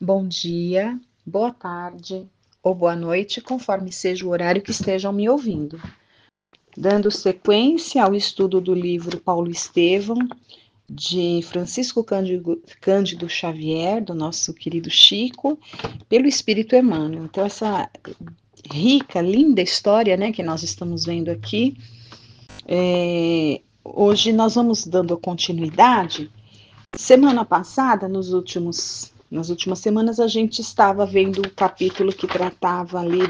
Bom dia, boa tarde ou boa noite, conforme seja o horário que estejam me ouvindo. Dando sequência ao estudo do livro Paulo Estevão, de Francisco Cândido Xavier, do nosso querido Chico, pelo Espírito Emmanuel. Então, essa rica, linda história, né, que nós estamos vendo aqui, hoje nós vamos dando continuidade. Semana passada, nas últimas semanas, a gente estava vendo o capítulo que tratava ali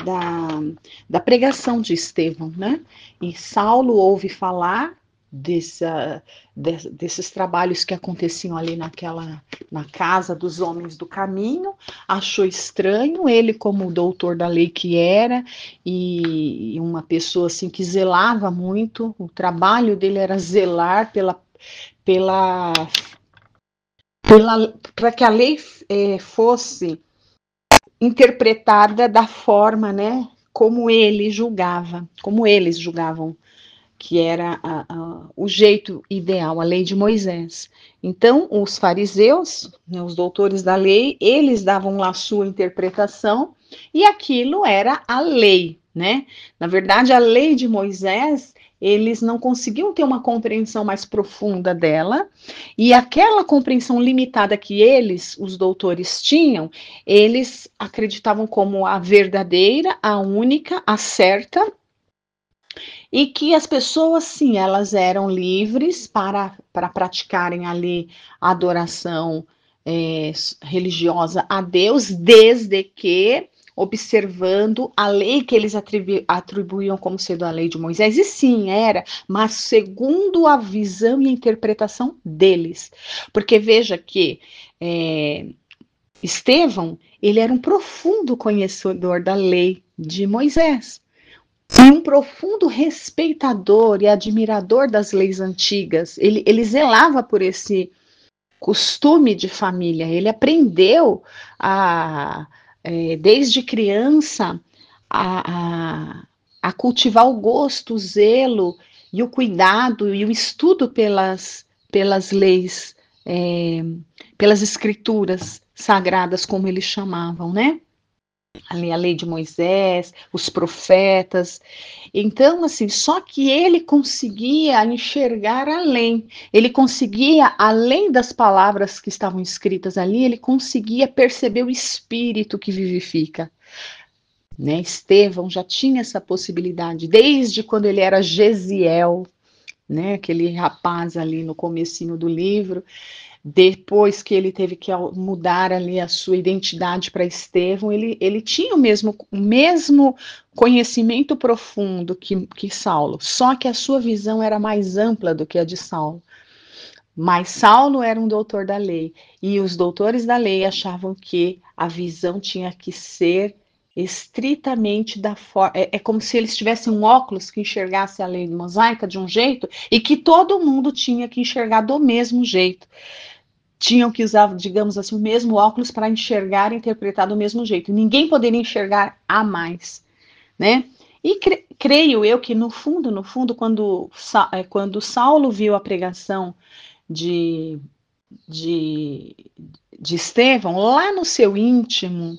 da pregação de Estevão, né? E Saulo ouve falar desses trabalhos que aconteciam ali na casa dos homens do caminho, achou estranho, ele como doutor da lei que era, e uma pessoa assim que zelava muito, o trabalho dele era zelar pela para que a lei fosse interpretada da forma, né, como eles julgavam que era o jeito ideal, a lei de Moisés. Então, os fariseus, né, os doutores da lei, eles davam lá a sua interpretação e aquilo era a lei, né? Na verdade, a lei de Moisés, eles não conseguiam ter uma compreensão mais profunda dela, e aquela compreensão limitada que eles, os doutores, tinham, eles acreditavam como a verdadeira, a única, a certa, e que as pessoas, sim, elas eram livres para praticarem ali a adoração religiosa a Deus, desde que observando a lei que eles atribuíam como sendo a lei de Moisés, e sim, era, mas segundo a visão e a interpretação deles. Porque veja que Estevão, ele era um profundo conhecedor da lei de Moisés. E um profundo respeitador e admirador das leis antigas. Ele zelava por esse costume de família. Ele aprendeu desde criança a cultivar o gosto, o zelo e o cuidado e o estudo pelas leis, pelas escrituras sagradas, como eles chamavam, né? Ali a lei de Moisés, os profetas. Então, assim, só que ele conseguia enxergar além. Ele conseguia, além das palavras que estavam escritas ali, ele conseguia perceber o espírito que vivifica. Né? Estevão já tinha essa possibilidade, desde quando ele era Gesiel, né? Aquele rapaz ali no comecinho do livro. Depois que ele teve que mudar ali a sua identidade para Estevão, ele tinha o mesmo conhecimento profundo que Saulo, só que a sua visão era mais ampla do que a de Saulo. Mas Saulo era um doutor da lei, e os doutores da lei achavam que a visão tinha que ser estritamente da forma. É como se eles tivessem um óculos que enxergasse a lei mosaica de um jeito e que todo mundo tinha que enxergar do mesmo jeito, tinham que usar, digamos assim, o mesmo óculos para enxergar e interpretar do mesmo jeito. Ninguém poderia enxergar a mais, né? E creio eu que no fundo, quando Saulo viu a pregação de, de, de Estevão, lá no seu íntimo,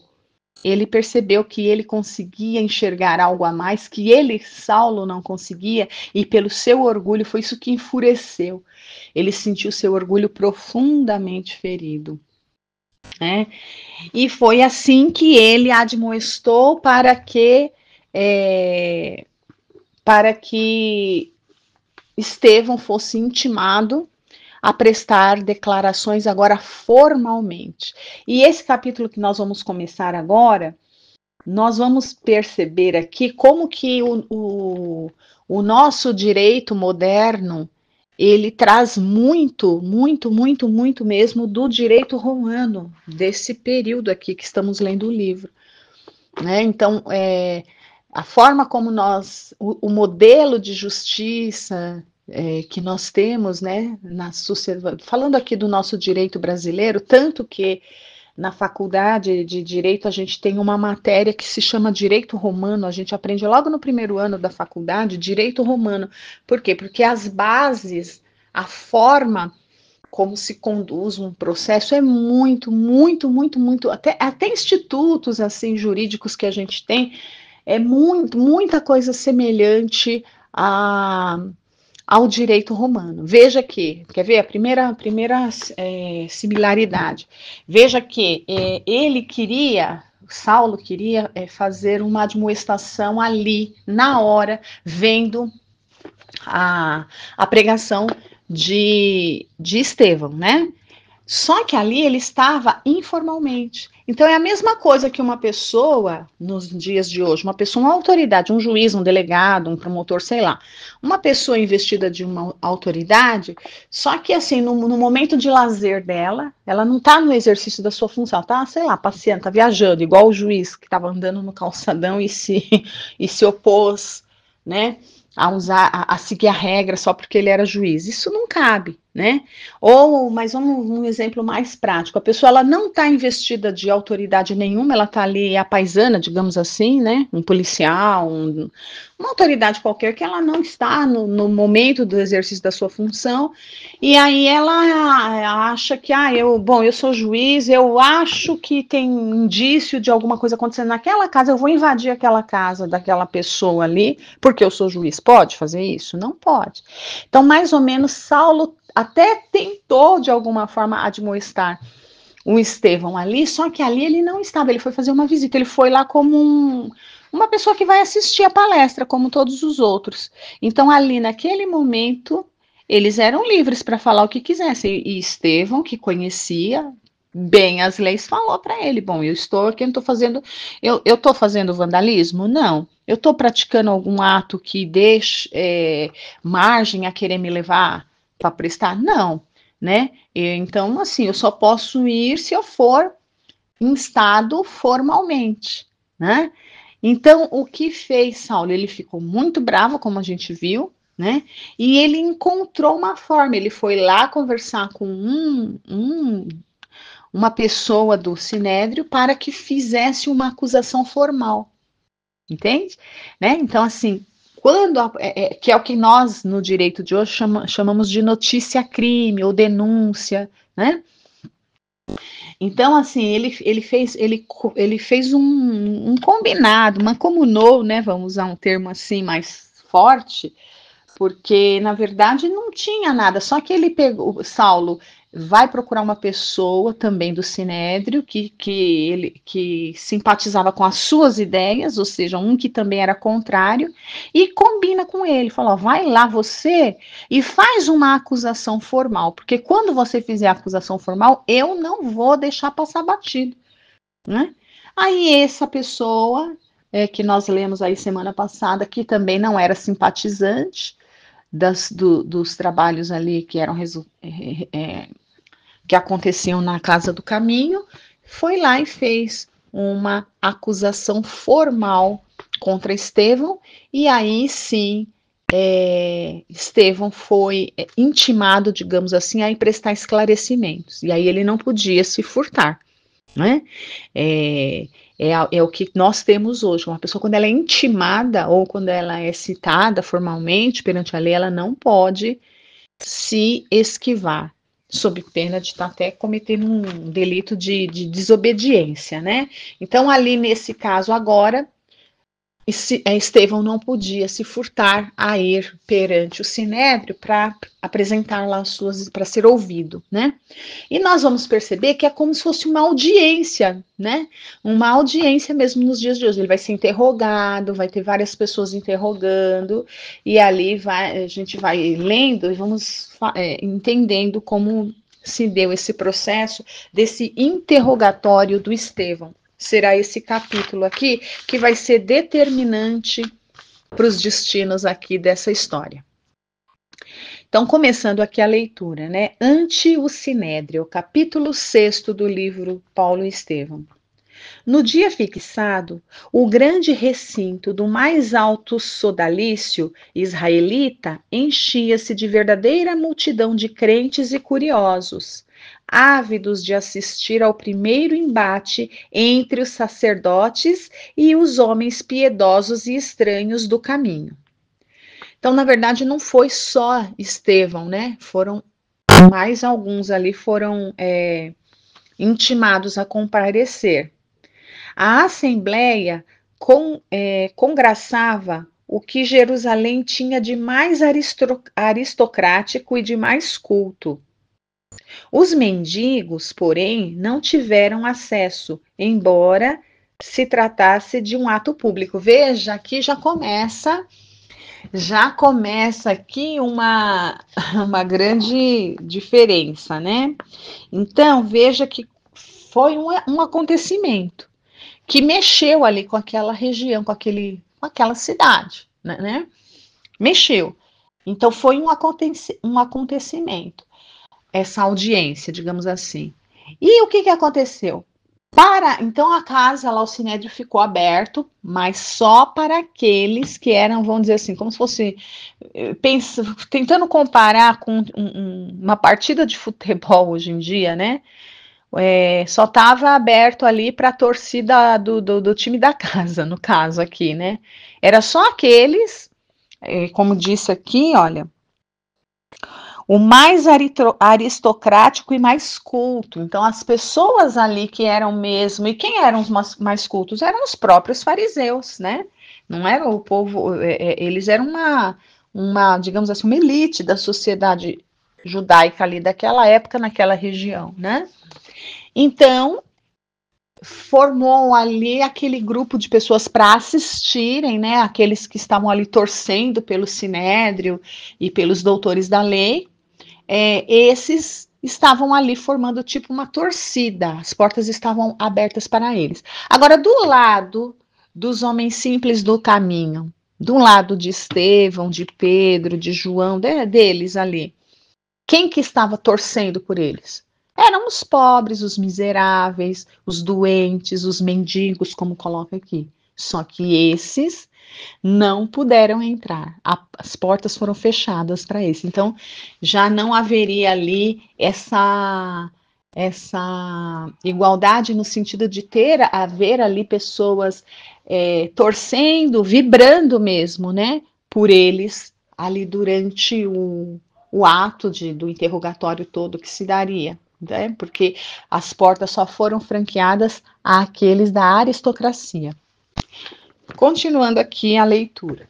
ele percebeu que ele conseguia enxergar algo a mais que ele, Saulo, não conseguia, e pelo seu orgulho foi isso que enfureceu. Ele sentiu seu orgulho profundamente ferido, né? E foi assim que ele admoestou é, para que Estevão fosse intimado a prestar declarações agora formalmente. E esse capítulo que nós vamos começar agora, nós vamos perceber aqui como que o nosso direito moderno, ele traz muito mesmo do direito romano, desse período aqui que estamos lendo o livro. Né? Então, a forma como o modelo de justiça que nós temos, né, na sociedade, falando aqui do nosso direito brasileiro, tanto que na faculdade de Direito, a gente tem uma matéria que se chama Direito Romano, a gente aprende logo no primeiro ano da faculdade, Direito Romano. Por quê? Porque as bases, a forma como se conduz um processo é muito, muito, muito, muito, até institutos assim jurídicos que a gente tem, é muita coisa semelhante ao direito romano. Veja que, quer ver, a primeira similaridade, veja que Saulo queria fazer uma admoestação ali, na hora, vendo a pregação de Estevão, né? Só que ali ele estava informalmente. Então é a mesma coisa que uma pessoa, nos dias de hoje, uma autoridade, um juiz, um delegado, um promotor, sei lá, uma pessoa investida de uma autoridade, só que assim, no momento de lazer dela, ela não está no exercício da sua função, tá, sei lá, passeando, tá viajando, igual o juiz que estava andando no calçadão e se opôs, né? A seguir a regra só porque ele era juiz. Isso não cabe, né? Mas vamos um exemplo mais prático. A pessoa ela não está investida de autoridade nenhuma, ela está ali a paisana, digamos assim, né? Um policial, uma autoridade qualquer que ela não está no momento do exercício da sua função, e aí ela acha que, eu sou juiz, eu acho que tem indício de alguma coisa acontecendo naquela casa, eu vou invadir aquela casa daquela pessoa ali, porque eu sou juiz. Pode fazer isso? Não pode. Então, mais ou menos, Saulo até tentou, de alguma forma, admoestar o Estevão ali, só que ali ele não estava, ele foi fazer uma visita, ele foi lá como uma pessoa que vai assistir a palestra, como todos os outros. Então, ali, naquele momento, eles eram livres para falar o que quisessem, e Estevão, que conhecia bem as leis, falou para ele, bom, eu estou aqui, eu estou fazendo vandalismo? Não. Eu estou praticando algum ato que deixe margem a querer me levar para prestar? Não, né? Então, assim, eu só posso ir se eu for instado formalmente, né? Então, o que fez Saulo? Ele ficou muito bravo, como a gente viu, né? E ele encontrou uma forma, ele foi lá conversar com uma pessoa do Sinédrio para que fizesse uma acusação formal, entende? Né? Então, assim, que é o que nós, no direito de hoje, chamamos de notícia-crime ou denúncia, né? Então, assim, ele fez um combinado, mancomunou, né? Vamos usar um termo assim mais forte, porque na verdade não tinha nada, só que ele pegou, Saulo vai procurar uma pessoa também do Sinédrio que simpatizava com as suas ideias, ou seja, um que também era contrário, e combina com ele, fala, ó, vai lá você e faz uma acusação formal, porque quando você fizer a acusação formal, eu não vou deixar passar batido, né? Aí essa pessoa que nós lemos aí semana passada, que também não era simpatizante, dos trabalhos ali que eram que aconteciam na Casa do Caminho, foi lá e fez uma acusação formal contra Estevão, e aí sim Estevão foi intimado, digamos assim, a prestar esclarecimentos, e aí ele não podia se furtar, né? É o que nós temos hoje. Uma pessoa, quando ela é intimada ou quando ela é citada formalmente perante a lei, ela não pode se esquivar, sob pena de estar até cometendo um delito de desobediência, né? Então, ali nesse caso agora, Estevão não podia se furtar a ir perante o Sinédrio para apresentar lá as suas, para ser ouvido, né? E nós vamos perceber que é como se fosse uma audiência, né? Uma audiência mesmo nos dias de hoje. Ele vai ser interrogado, vai ter várias pessoas interrogando, e ali a gente vai lendo e vamos entendendo como se deu esse processo desse interrogatório do Estevão. Será esse capítulo aqui que vai ser determinante para os destinos aqui dessa história. Então, começando aqui a leitura, né? Ante o Sinédrio, capítulo 6 do livro Paulo e Estevão. No dia fixado, o grande recinto do mais alto sodalício israelita enchia-se de verdadeira multidão de crentes e curiosos, ávidos de assistir ao primeiro embate entre os sacerdotes e os homens piedosos e estranhos do caminho. Então, na verdade, não foi só Estevão, né? Foram mais alguns ali foram intimados a comparecer. A Assembleia congraçava o que Jerusalém tinha de mais aristocrático e de mais culto. Os mendigos, porém, não tiveram acesso, embora se tratasse de um ato público. Veja, aqui já começa aqui uma grande diferença, né? Então, veja que foi um acontecimento que mexeu ali com aquela região, com aquela cidade, né? Mexeu. Então, foi um acontecimento, essa audiência, digamos assim. E o que aconteceu? Então a casa lá, o Sinédrio ficou aberto, mas só para aqueles que eram, vamos dizer assim, como se fosse tentando comparar com uma partida de futebol hoje em dia, né? Só estava aberto ali para a torcida do time da casa, no caso aqui, né? Era só aqueles, como disse aqui, olha, o mais aristocrático e mais culto. Então, as pessoas ali que eram mesmo, e quem eram os mais cultos? Eram os próprios fariseus, né? Não era o povo, eles eram digamos assim, uma elite da sociedade judaica ali daquela época, naquela região, né? Então, formou ali aquele grupo de pessoas para assistirem, né? Aqueles que estavam ali torcendo pelo Sinédrio e pelos doutores da lei. Esses estavam ali formando tipo uma torcida, as portas estavam abertas para eles. Agora, do lado dos homens simples do caminho, do lado de Estevão, de Pedro, de João, deles ali, quem que estava torcendo por eles? Eram os pobres, os miseráveis, os doentes, os mendigos, como coloca aqui. Só que esses não puderam entrar. As portas foram fechadas para isso. Então, já não haveria ali essa igualdade no sentido de haver ali pessoas torcendo, vibrando mesmo, né, por eles ali durante o ato do interrogatório todo que se daria, né, porque as portas só foram franqueadas àqueles da aristocracia. Continuando aqui a leitura.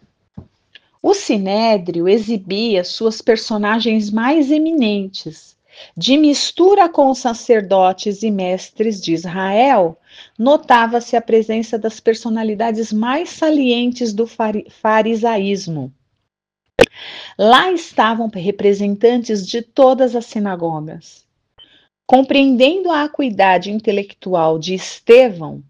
O Sinédrio exibia suas personagens mais eminentes. De mistura com os sacerdotes e mestres de Israel, notava-se a presença das personalidades mais salientes do farisaísmo. Lá estavam representantes de todas as sinagogas. Compreendendo a acuidade intelectual de Estevão,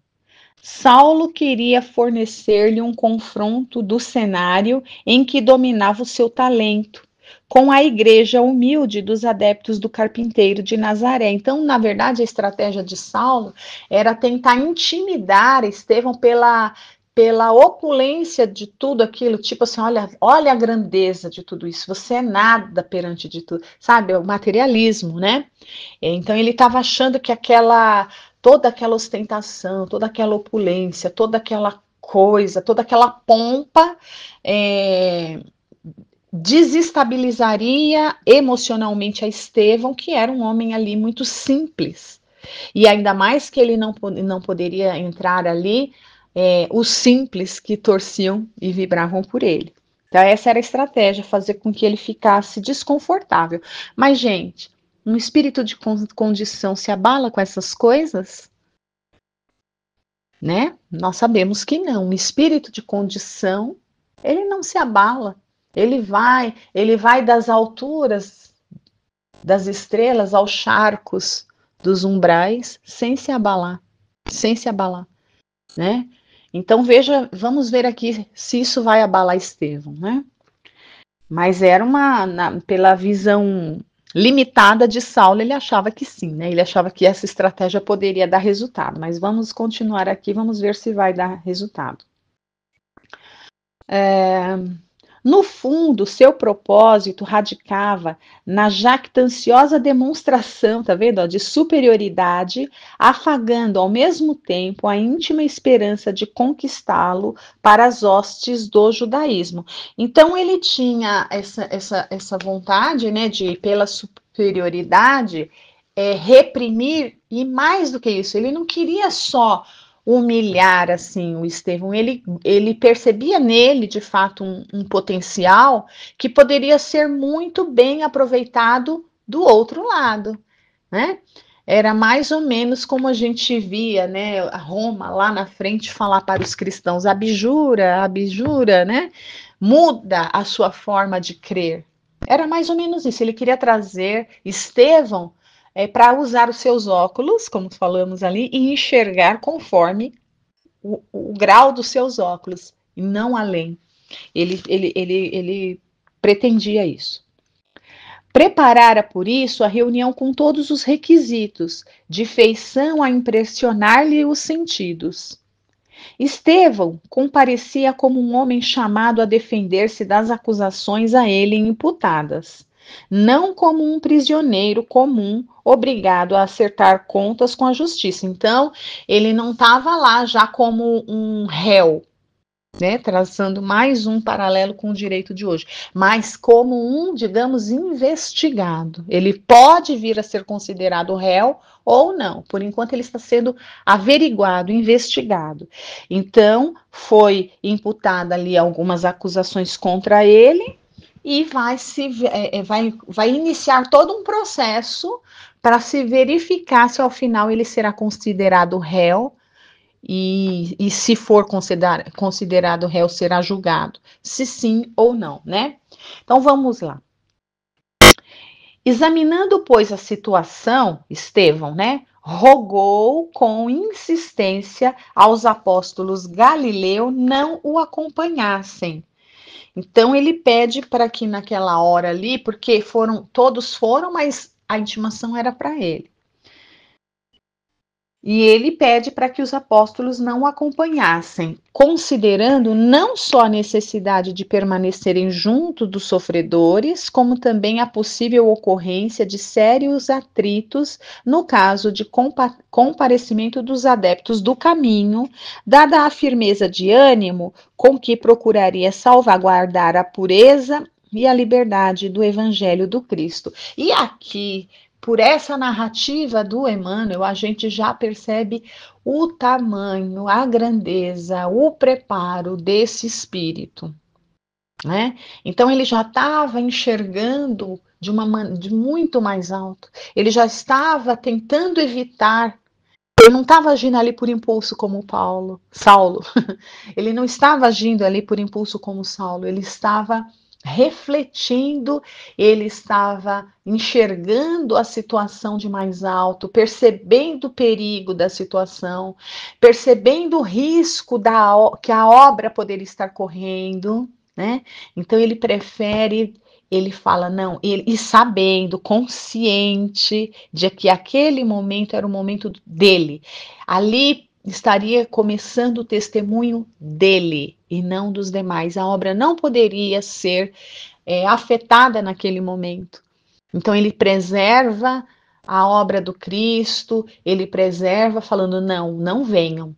Saulo queria fornecer-lhe um confronto do cenário em que dominava o seu talento, com a igreja humilde dos adeptos do carpinteiro de Nazaré. Então, na verdade, a estratégia de Saulo era tentar intimidar Estevão pela opulência de tudo aquilo, tipo assim, olha a grandeza de tudo isso, você é nada perante de tudo, sabe, o materialismo, né? Então ele estava achando que toda aquela ostentação, toda aquela opulência, toda aquela coisa, toda aquela pompa desestabilizaria emocionalmente a Estevão, que era um homem ali muito simples. E ainda mais que ele não poderia entrar ali os simples que torciam e vibravam por ele. Então, essa era a estratégia, fazer com que ele ficasse desconfortável. Mas, gente, um espírito de condição se abala com essas coisas? Né? Nós sabemos que não. Um espírito de condição, ele não se abala. Ele vai das alturas das estrelas aos charcos dos umbrais sem se abalar, né? Então vamos ver aqui se isso vai abalar Estevão, né? Mas era pela visão limitada de Saulo, ele achava que sim, né? Ele achava que essa estratégia poderia dar resultado, mas vamos continuar aqui, vamos ver se vai dar resultado. No fundo, seu propósito radicava na jactanciosa demonstração, tá vendo, de superioridade, afagando ao mesmo tempo a íntima esperança de conquistá-lo para as hostes do judaísmo. Então ele tinha essa vontade, né, de superioridade, reprimir, e mais do que isso, ele não queria só humilhar assim o Estevão, ele percebia nele de fato um potencial que poderia ser muito bem aproveitado do outro lado, né? Era mais ou menos como a gente via, né, a Roma lá na frente falar para os cristãos: abjura, abjura, né? Muda a sua forma de crer. Era mais ou menos isso. Ele queria trazer Estevão para usar os seus óculos, como falamos ali, e enxergar conforme o grau dos seus óculos, e não além. Ele pretendia isso. Preparara por isso a reunião com todos os requisitos, de feição a impressionar-lhe os sentidos. Estevão comparecia como um homem chamado a defender-se das acusações a ele imputadas, não como um prisioneiro comum obrigado a acertar contas com a justiça. Então, ele não estava lá já como um réu, né, traçando mais um paralelo com o direito de hoje, mas como um, digamos, investigado. Ele pode vir a ser considerado réu ou não. Por enquanto, ele está sendo averiguado, investigado. Então, foi imputada ali algumas acusações contra ele e vai iniciar todo um processo para se verificar se ao final ele será considerado réu. E se for considerado réu, será julgado, se sim ou não, né? Então vamos lá. Examinando, pois, a situação, Estevão, né, rogou com insistência aos apóstolos Galileu não o acompanhassem. Então ele pede para que naquela hora ali, porque todos foram, mas a intimação era para ele. E ele pede para que os apóstolos não o acompanhassem, considerando não só a necessidade de permanecerem junto dos sofredores, como também a possível ocorrência de sérios atritos no caso de comparecimento dos adeptos do caminho, dada a firmeza de ânimo com que procuraria salvaguardar a pureza e a liberdade do Evangelho do Cristo. E aqui, por essa narrativa do Emmanuel, a gente já percebe o tamanho, a grandeza, o preparo desse espírito, né? Então ele já estava enxergando de muito mais alto. Ele já estava tentando evitar. Ele não estava agindo ali por impulso como Saulo. Ele não estava agindo ali por impulso como Saulo. Ele estava refletindo, ele estava enxergando a situação de mais alto, percebendo o perigo da situação, percebendo o risco que a obra poderia estar correndo, né? Então ele prefere, ele fala, não, e sabendo, consciente de que aquele momento era o momento dele. Ali estaria começando o testemunho dele e não dos demais. A obra não poderia ser afetada naquele momento. Então ele preserva a obra do Cristo, ele preserva falando, não venham.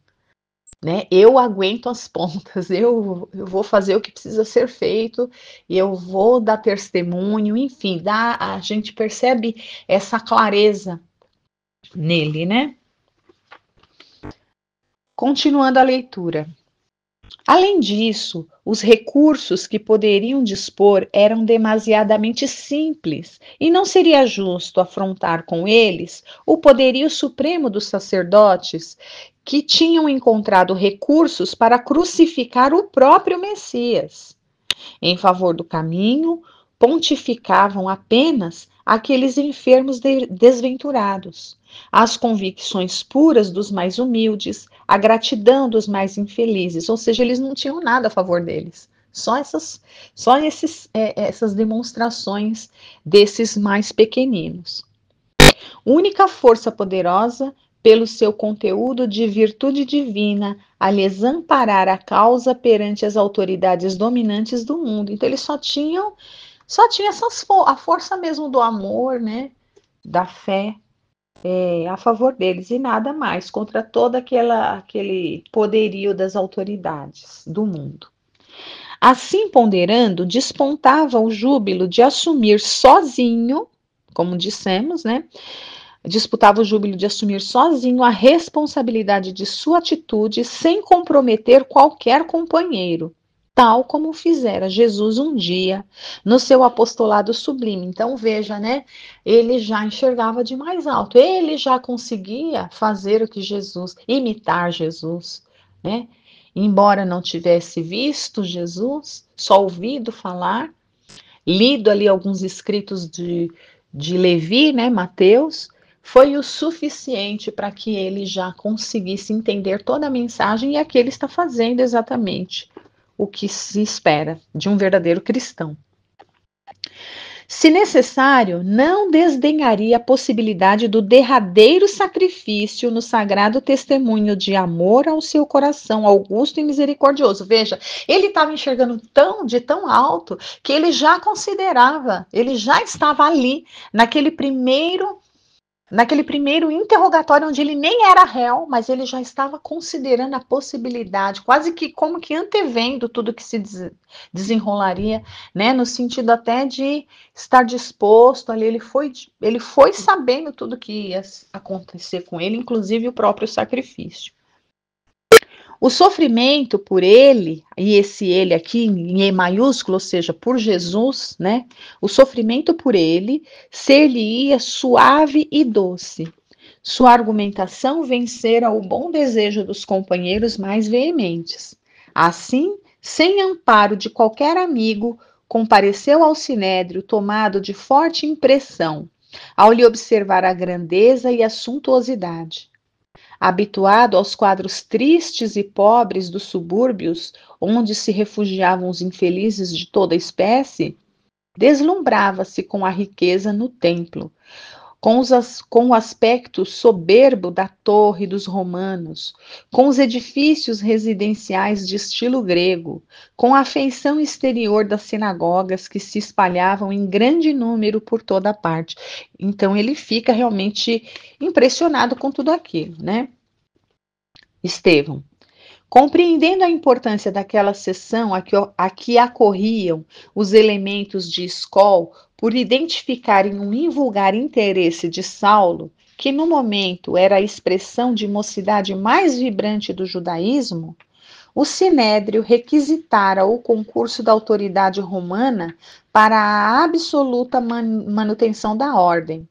Né? Eu aguento as pontas, eu vou fazer o que precisa ser feito, eu vou dar testemunho, enfim, a gente percebe essa clareza nele, né? Continuando a leitura. Além disso, os recursos que poderiam dispor eram demasiadamente simples, e não seria justo afrontar com eles o poderio supremo dos sacerdotes, que tinham encontrado recursos para crucificar o próprio Messias. Em favor do caminho, pontificavam apenas aqueles enfermos desventurados, as convicções puras dos mais humildes, a gratidão dos mais infelizes, ou seja, eles não tinham nada a favor deles. Só essas demonstrações desses mais pequeninos. Única força poderosa, pelo seu conteúdo de virtude divina, a lhes amparar a causa perante as autoridades dominantes do mundo. Então, eles só tinha a força mesmo do amor, né, da fé, a favor deles, e nada mais, contra todo aquele poderio das autoridades do mundo. Assim ponderando, despontava o júbilo de assumir sozinho, como dissemos, né? Disputava o júbilo de assumir sozinho a responsabilidade de sua atitude sem comprometer qualquer companheiro, tal como fizera Jesus um dia no seu apostolado sublime. Então veja, né? Ele já enxergava de mais alto, ele já conseguia fazer o que Jesus, imitar Jesus, né? Embora não tivesse visto Jesus, só ouvido falar, lido ali alguns escritos de Levi, né, Mateus, foi o suficiente para que ele já conseguisse entender toda a mensagem, e aqui ele está fazendo exatamente o que se espera de um verdadeiro cristão. Se necessário, não desdenharia a possibilidade do derradeiro sacrifício no sagrado testemunho de amor ao seu coração augusto e misericordioso. Veja, ele estava enxergando de tão alto que ele já considerava, ele já estava ali naquele primeiro interrogatório onde ele nem era réu, mas ele já estava considerando a possibilidade, quase que como que antevendo tudo que se desenrolaria, né, no sentido até de estar disposto ali, ele foi sabendo tudo que ia acontecer com ele, inclusive o próprio sacrifício. O sofrimento por ele, e esse ele aqui em E maiúsculo, ou seja, por Jesus, né? O sofrimento por ele ser-lhe-ia suave e doce. Sua argumentação vencera o bom desejo dos companheiros mais veementes. Assim, sem amparo de qualquer amigo, compareceu ao sinédrio tomado de forte impressão, ao lhe observar a grandeza e a suntuosidade. Habituado aos quadros tristes e pobres dos subúrbios, onde se refugiavam os infelizes de toda espécie, deslumbrava-se com a riqueza no templo, com o aspecto soberbo da torre dos romanos, com os edifícios residenciais de estilo grego, com a feição exterior das sinagogas que se espalhavam em grande número por toda parte. Então ele fica realmente impressionado com tudo aquilo, né? Estevão, compreendendo a importância daquela sessão a que acorriam os elementos de escol por identificarem um invulgar interesse de Saulo, que no momento era a expressão de mocidade mais vibrante do judaísmo, o sinédrio requisitara o concurso da autoridade romana para a absoluta manutenção da ordem.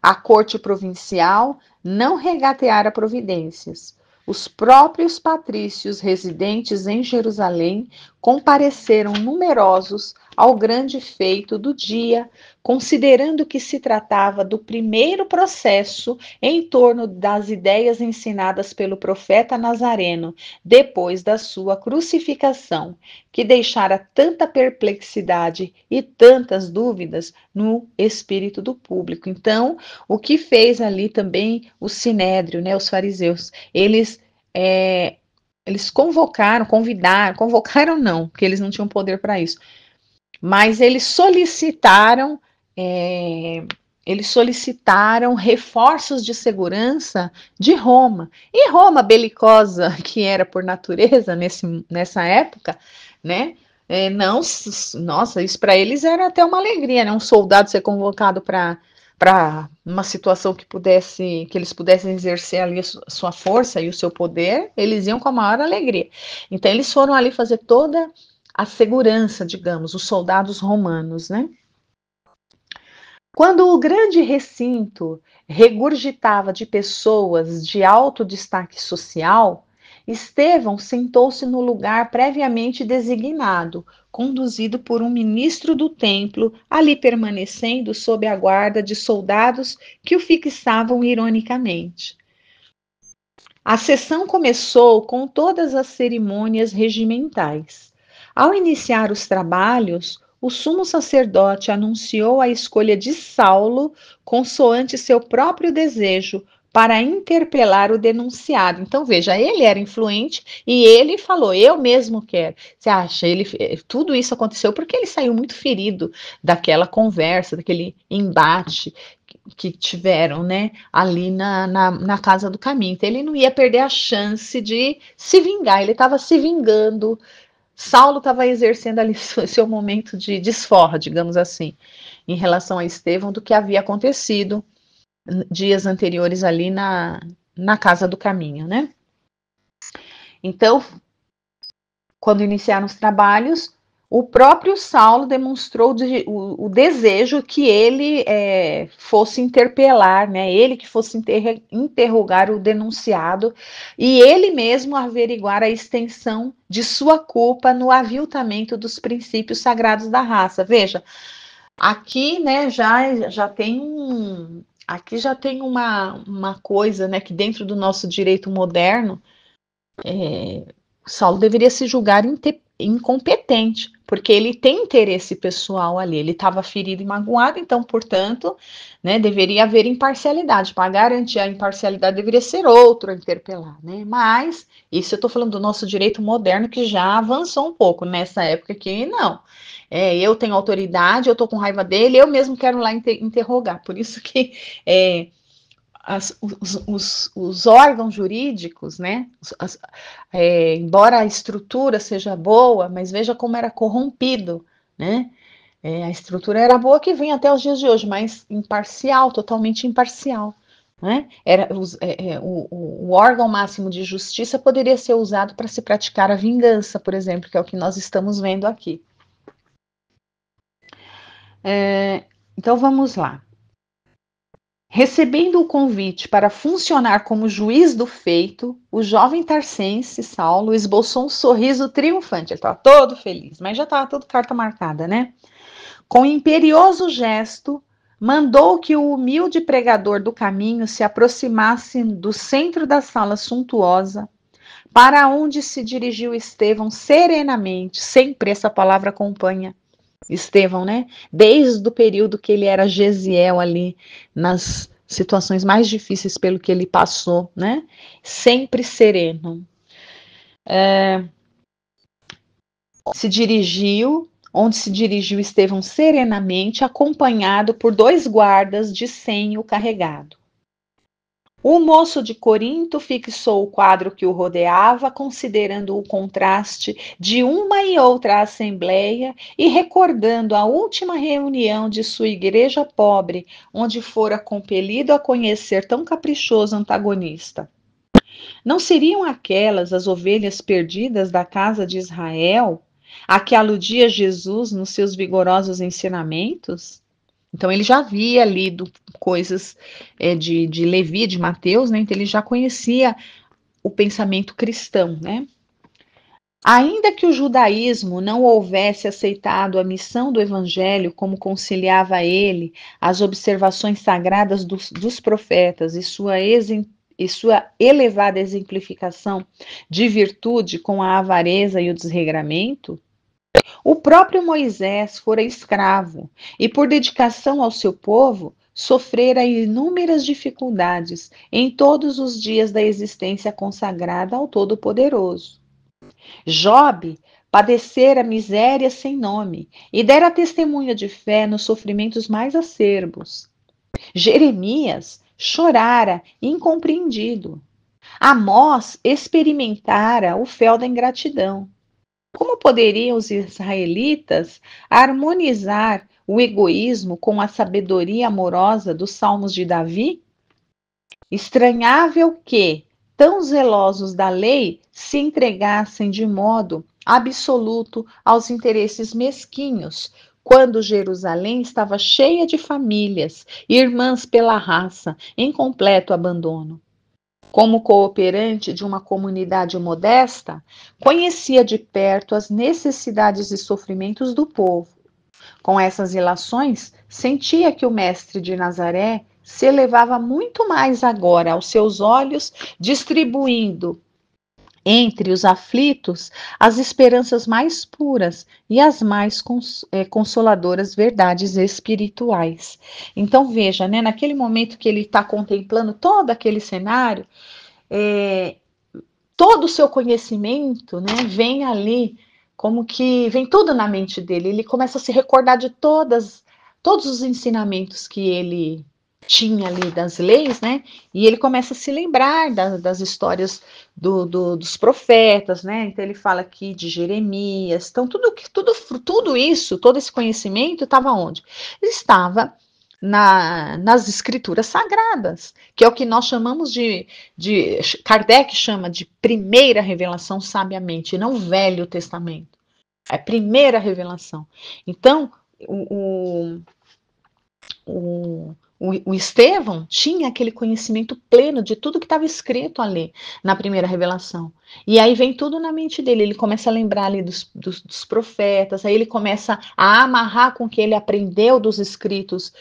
A corte provincial não regateara providências. Os próprios patrícios residentes em Jerusalém compareceram numerosos ao grande feito do dia, considerando que se tratava do primeiro processo em torno das ideias ensinadas pelo profeta Nazareno depois da sua crucificação, que deixara tanta perplexidade e tantas dúvidas no espírito do público. Então, o que fez ali também o sinédrio, né, os fariseus, eles convocaram não, porque eles não tinham poder para isso, mas eles solicitaram reforços de segurança de Roma. E Roma, belicosa que era por natureza nessa época, né? Nossa, isso para eles era até uma alegria, né? Um soldado ser convocado para uma situação que eles pudessem exercer ali a sua força e o seu poder, eles iam com a maior alegria. Então eles foram ali fazer toda a segurança, digamos, os soldados romanos, né? Quando o grande recinto regurgitava de pessoas de alto destaque social, Estevão sentou-se no lugar previamente designado, conduzido por um ministro do templo, ali permanecendo sob a guarda de soldados que o fixavam ironicamente. A sessão começou com todas as cerimônias regimentais. Ao iniciar os trabalhos, o sumo sacerdote anunciou a escolha de Saulo, consoante seu próprio desejo, para interpelar o denunciado. Então, veja, ele era influente e ele falou: eu mesmo quero. Você acha? Tudo isso aconteceu porque ele saiu muito ferido daquela conversa, daquele embate que tiveram, né, ali na Casa do Caminho. Então, ele não ia perder a chance de se vingar, ele estava se vingando. Saulo estava exercendo ali seu momento de desforra, digamos assim. em relação a Estevão do que havia acontecido dias anteriores ali na Casa do Caminho, né? Então, quando iniciaram os trabalhos, o próprio Saulo demonstrou o desejo que ele fosse interpelar, né? Ele que fosse interrogar o denunciado e ele mesmo averiguar a extensão de sua culpa no aviltamento dos princípios sagrados da raça. Veja, aqui, né, já tem aqui já tem uma coisa, né, que dentro do nosso direito moderno, Saulo deveria se julgar incompetente, porque ele tem interesse pessoal ali, ele estava ferido e magoado, então, portanto, né, deveria haver imparcialidade. Para garantir a imparcialidade, deveria ser outro a interpelar, né? Mas, isso eu estou falando do nosso direito moderno, que já avançou um pouco. Nessa época aqui, não. Eu tenho autoridade, eu estou com raiva dele, eu mesmo quero lá interrogar. Por isso que os órgãos jurídicos, né? Embora a estrutura seja boa, mas veja como era corrompido, né? A estrutura era boa que vem até os dias de hoje, mas imparcial, totalmente imparcial. Né? O órgão máximo de justiça poderia ser usado para se praticar a vingança, por exemplo, que é o que nós estamos vendo aqui. Então vamos lá. Recebendo o convite para funcionar como juiz do feito, o jovem tarcense, Saulo, esboçou um sorriso triunfante. Ele estava todo feliz, mas já estava tudo carta marcada, né? Com imperioso gesto, mandou que o humilde pregador do caminho se aproximasse do centro da sala suntuosa, para onde se dirigiu Estevão serenamente. Sempre essa palavra acompanha Estevão, né? Desde o período que ele era Gesiel ali, nas situações mais difíceis pelo que ele passou, né? Sempre sereno. Onde se dirigiu Estevão serenamente, acompanhado por 2 guardas de senho carregado. O moço de Corinto fixou o quadro que o rodeava, considerando o contraste de uma e outra assembleia e recordando a última reunião de sua igreja pobre, onde fora compelido a conhecer tão caprichoso antagonista. Não seriam aquelas as ovelhas perdidas da casa de Israel, a que aludia Jesus nos seus vigorosos ensinamentos? Então, ele já havia lido coisas de Levi, de Mateus, né? Então, ele já conhecia o pensamento cristão, né? Ainda que o judaísmo não houvesse aceitado a missão do evangelho, como conciliava ele as observações sagradas dos profetas e sua elevada exemplificação de virtude com a avareza e o desregramento, o próprio Moisés fora escravo e, por dedicação ao seu povo, sofrera inúmeras dificuldades em todos os dias da existência consagrada ao Todo-Poderoso. Jobe padecera miséria sem nome e dera testemunha de fé nos sofrimentos mais acerbos. Jeremias chorara incompreendido. Amós experimentara o fel da ingratidão. Como poderiam os israelitas harmonizar o egoísmo com a sabedoria amorosa dos Salmos de Davi? Estranhável que, tão zelosos da lei, se entregassem de modo absoluto aos interesses mesquinhos, quando Jerusalém estava cheia de famílias, irmãs pela raça, em completo abandono. Como cooperante de uma comunidade modesta, conhecia de perto as necessidades e sofrimentos do povo. Com essas relações, sentia que o mestre de Nazaré se elevava muito mais agora aos seus olhos, distribuindo entre os aflitos as esperanças mais puras e as mais consoladoras verdades espirituais. Então veja, né, naquele momento que ele está contemplando todo aquele cenário, todo o seu conhecimento, né, vem ali, como que vem tudo na mente dele. Ele começa a se recordar de todos os ensinamentos que ele tinha ali das leis, né? E ele começa a se lembrar das histórias dos profetas, né? Então ele fala aqui de Jeremias. Então tudo isso, todo esse conhecimento estava onde? Estava nas escrituras sagradas, que é o que nós chamamos de Kardec chama de primeira revelação sabiamente, não Velho Testamento. É a primeira revelação. Então, o Estevão tinha aquele conhecimento pleno de tudo que estava escrito ali na primeira revelação. E aí vem tudo na mente dele. Ele começa a lembrar ali dos profetas, aí ele começa a amarrar com o que ele aprendeu dos escritos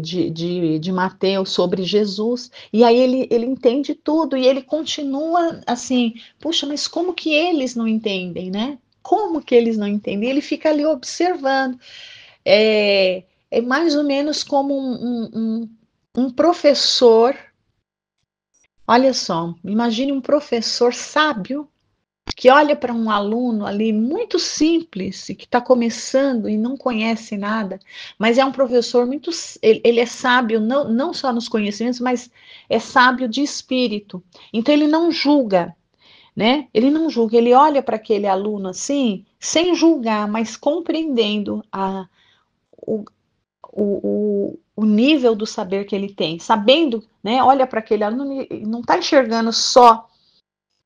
de Mateus sobre Jesus. E aí ele entende tudo e ele continua assim: puxa, mas como que eles não entendem, né? Como que eles não entendem? E ele fica ali observando. É mais ou menos como um professor. Olha só, imagine um professor sábio que olha para um aluno ali muito simples e que está começando e não conhece nada, mas é um professor muito. Ele é sábio não só nos conhecimentos, mas é sábio de espírito. Então ele não julga, né? Ele não julga, ele olha para aquele aluno assim, sem julgar, mas compreendendo o, o nível do saber que ele tem, sabendo, né? Olha para aquele aluno e não está enxergando só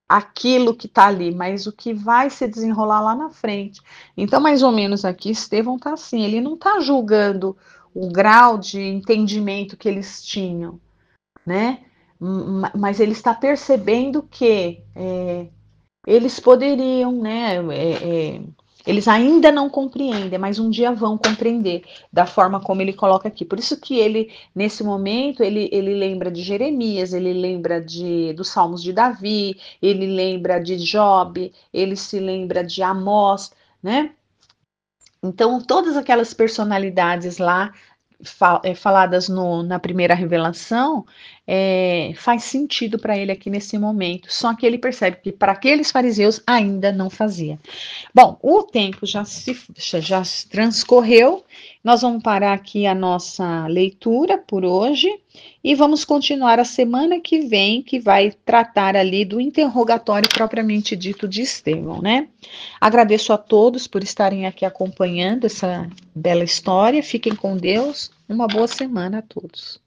aquilo que está ali, mas o que vai se desenrolar lá na frente. Então, mais ou menos aqui, Estevão está assim, ele não está julgando o grau de entendimento que eles tinham, né? Mas ele está percebendo que eles poderiam, né? Eles ainda não compreendem, mas um dia vão compreender da forma como ele coloca aqui. Por isso que ele, nesse momento, ele lembra de Jeremias, ele lembra dos Salmos de Davi, ele lembra de Job, ele se lembra de Amós, né? Então, todas aquelas personalidades lá faladas na primeira revelação, faz sentido para ele aqui nesse momento. Só que ele percebe que para aqueles fariseus ainda não fazia. Bom, o tempo já se transcorreu. Nós vamos parar aqui a nossa leitura por hoje e vamos continuar a semana que vem, que vai tratar ali do interrogatório propriamente dito de Estevão, né? Agradeço a todos por estarem aqui acompanhando essa bela história. Fiquem com Deus. Uma boa semana a todos.